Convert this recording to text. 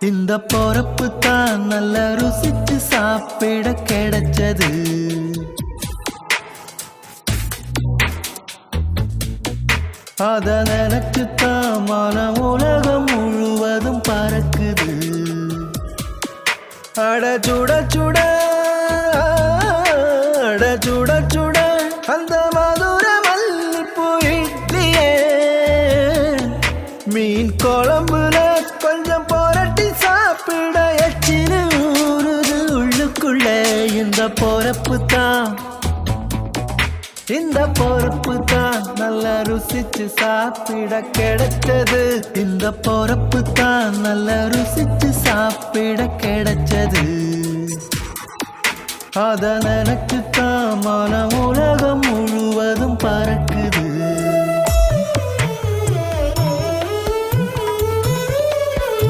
இந்த பொறப்பு தான் நல்ல ருசிச்சு சாப்பிட கிடைச்சது. அத நினைச்சுத்தான் மன உலகம் முழுவதும் பறக்குது. அட சுட சுட அட சுட சுட அந்த மதுர மல்லிப்பூ இட்லியே மீன் குழம்புல கொஞ்சம் புரட்டி சாப்பிட எச்சினு ஊறுது உள்ளுக்குள்ள. இந்த பொறப்பு தான் இந்த பொறப்பு தான் நல்ல ருசிச்சு சாப்பிட கிடைச்சது. இந்த பொறப்பு தான் நல்ல ருசிச்சு சாப்பிட கிடைச்சது. அத நினைச்சுத்தான் மன உலகம் முழுவதும் பறக்கு.